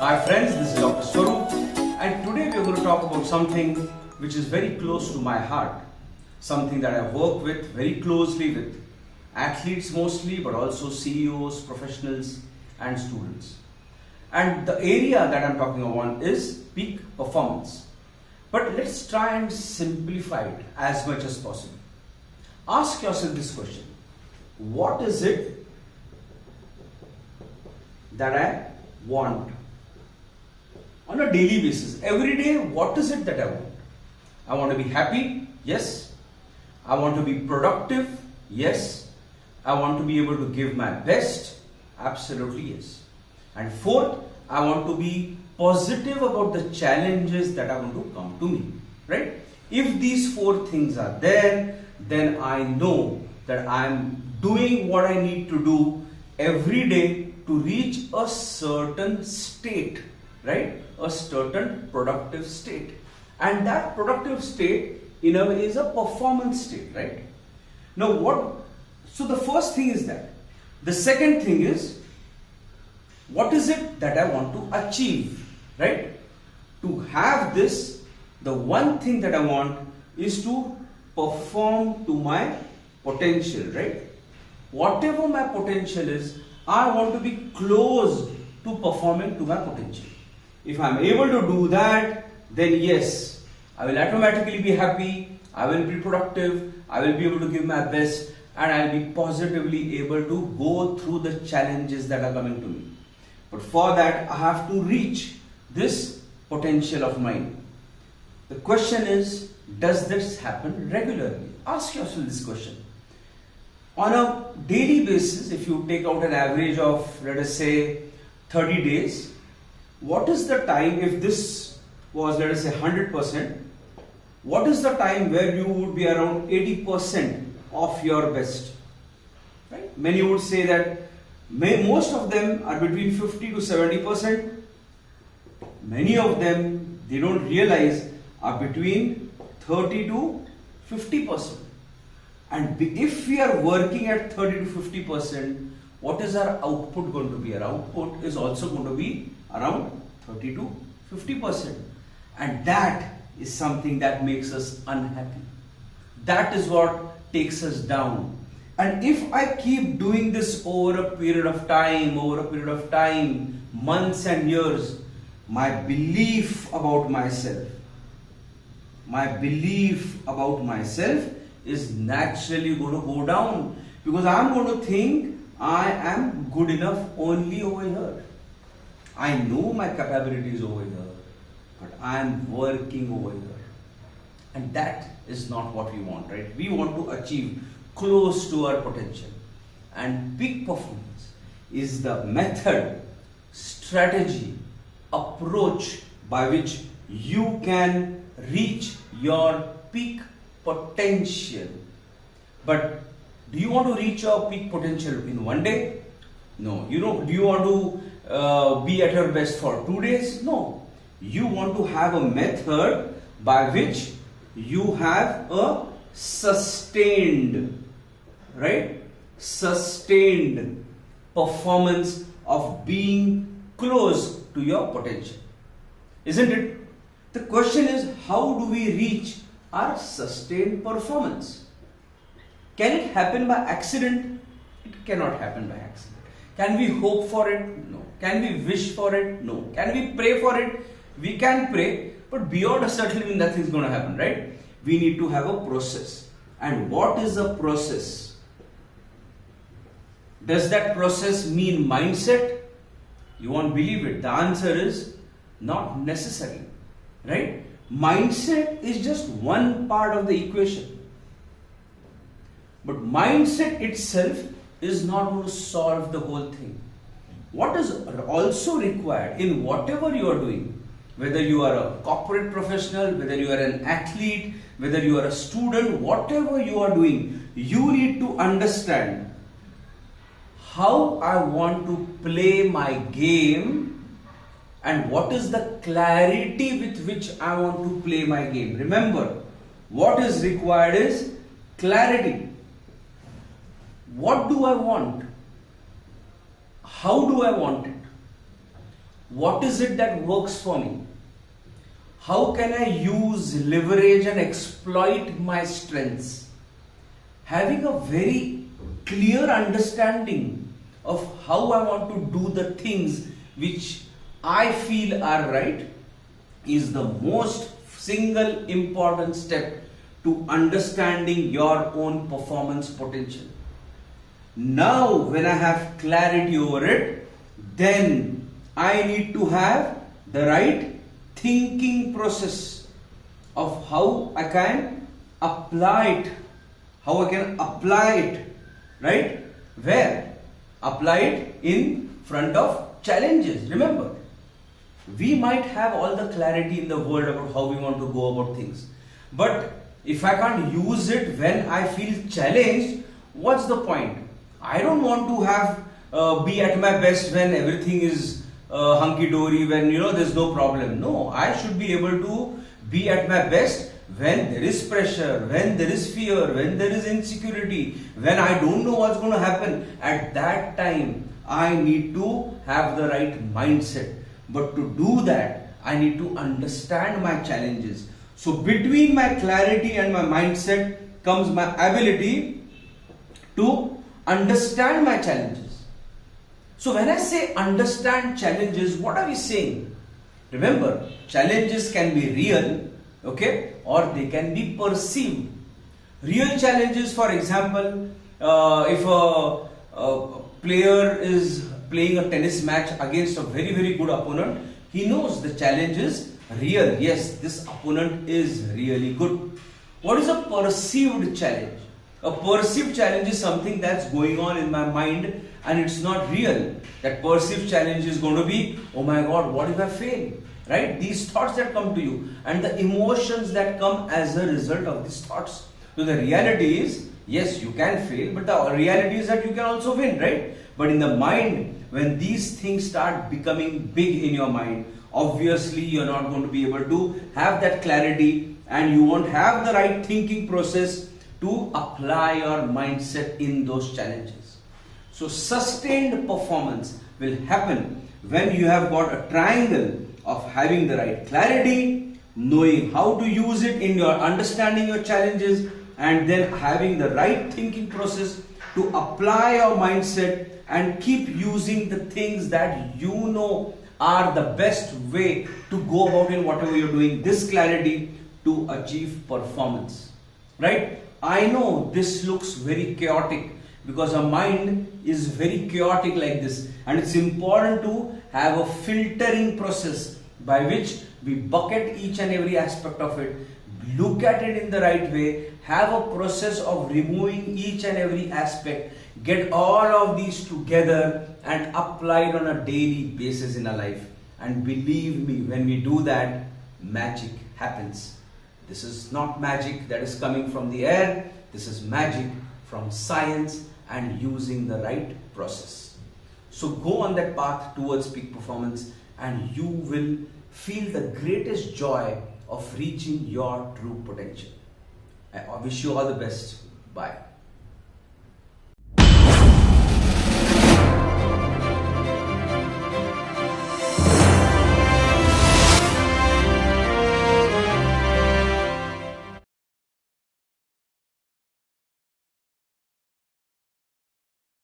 Hi friends, this is Dr. Swaroop, and today we are going to talk about something which is very close to my heart, something that I work with very closely with athletes mostly, but also CEOs, professionals and students. And the area that I'm talking about is peak performance. But let's try and simplify it as much as possible. Ask yourself this question: what is it that I want on a daily basis? Every day, what is it that I want? I want to be happy, yes. I want to be productive, yes. I want to be able to give my best, absolutely yes. And fourth, I want to be positive about the challenges that are going to come to me, right? If these four things are there, then I know that I'm doing what I need to do every day to reach a certain state, right? A certain productive state. And that productive state in a way is a performance state, right? Now so the first thing is that. The second thing is, what is it that I want to achieve, right? To have this, the one thing that I want is to perform to my potential, right? Whatever my potential is, I want to be close to performing to my potential. If I'm able to do that, then yes, I will automatically be happy, I will be productive, I will be able to give my best, and I'll be positively able to go through the challenges that are coming to me. But for that, I have to reach this potential of mine. The question is, does this happen regularly? Ask yourself this question. On a daily basis, if you take out an average of, let us say, 30 days, what is the time, if this was, let us say, 100%, what is the time where you would be around 80% of your best? Right? Many would say that most of them are between 50 to 70%. Many of them, they don't realize, are between 30 to 50%. And if we are working at 30 to 50%, what is our output going to be? Our output is also going to be around 30 to 50%. And that is something that makes us unhappy. That is what takes us down. And if I keep doing this over a period of time, months and years, my belief about myself is naturally going to go down, because I'm going to think I am good enough only over here. I know my capabilities over here, but I am working over here. And that is not what we want, right? We want to achieve close to our potential. And peak performance is the method, strategy, approach by which you can reach your peak potential. But do you want to reach your peak potential in one day? No. Do you want to be at your best for 2 days? No. You want to have a method by which you have a sustained performance of being close to your potential. Isn't it? The question is, how do we reach our sustained performance? Can it happen by accident? It cannot happen by accident. Can we hope for it? No. Can we wish for it? No. Can we pray for it? We can pray, but beyond a certain limit, nothing is going to happen, right? We need to have a process. And what is a process? Does that process mean mindset? You won't believe it. The answer is not necessarily, right? Mindset is just one part of the equation. But mindset itself is not going to solve the whole thing. What is also required in whatever you are doing, whether you are a corporate professional, whether you are an athlete, whether you are a student, whatever you are doing, you need to understand how I want to play my game and what is the clarity with which I want to play my game. Remember, what is required is clarity. What do I want? How do I want it? What is it that works for me? How can I use, leverage and exploit my strengths? Having a very clear understanding of how I want to do the things which I feel are right is the most single important step to understanding your own performance potential. Now, when I have clarity over it, then I need to have the right thinking process of how I can apply it, right? Where? Apply it in front of challenges. Remember, we might have all the clarity in the world about how we want to go about things, but if I can't use it when I feel challenged, what's the point? I don't want to have be at my best when everything is hunky-dory, when there's no problem. No, I should be able to be at my best when there is pressure, when there is fear, when there is insecurity, when I don't know what's going to happen. At that time, I need to have the right mindset. But to do that, I need to understand my challenges. So between my clarity and my mindset comes my ability to understand my challenges. So when I say understand challenges, what are we saying? Remember, challenges can be real, okay, or they can be perceived. Real challenges, for example, if a player is playing a tennis match against a very, very good opponent, he knows the challenge is real. Yes, this opponent is really good. What is a perceived challenge? A perceived challenge is something that's going on in my mind and it's not real. That perceived challenge is going to be, oh my God, what if I fail? Right? These thoughts that come to you and the emotions that come as a result of these thoughts. So the reality is, yes, you can fail, but the reality is that you can also win, right? But in the mind, when these things start becoming big in your mind, obviously you're not going to be able to have that clarity and you won't have the right thinking process to apply your mindset in those challenges. So sustained performance will happen when you have got a triangle of having the right clarity, knowing how to use it in your understanding your challenges, and then having the right thinking process to apply your mindset and keep using the things that you know are the best way to go about in whatever you're doing. This clarity to achieve performance, right? I know this looks very chaotic because our mind is very chaotic like this, and it's important to have a filtering process by which we bucket each and every aspect of it, look at it in the right way, have a process of removing each and every aspect, get all of these together and apply it on a daily basis in our life. And believe me, when we do that, magic happens. This is not magic that is coming from the air. This is magic from science and using the right process. So go on that path towards peak performance and you will feel the greatest joy of reaching your true potential. I wish you all the best. Bye.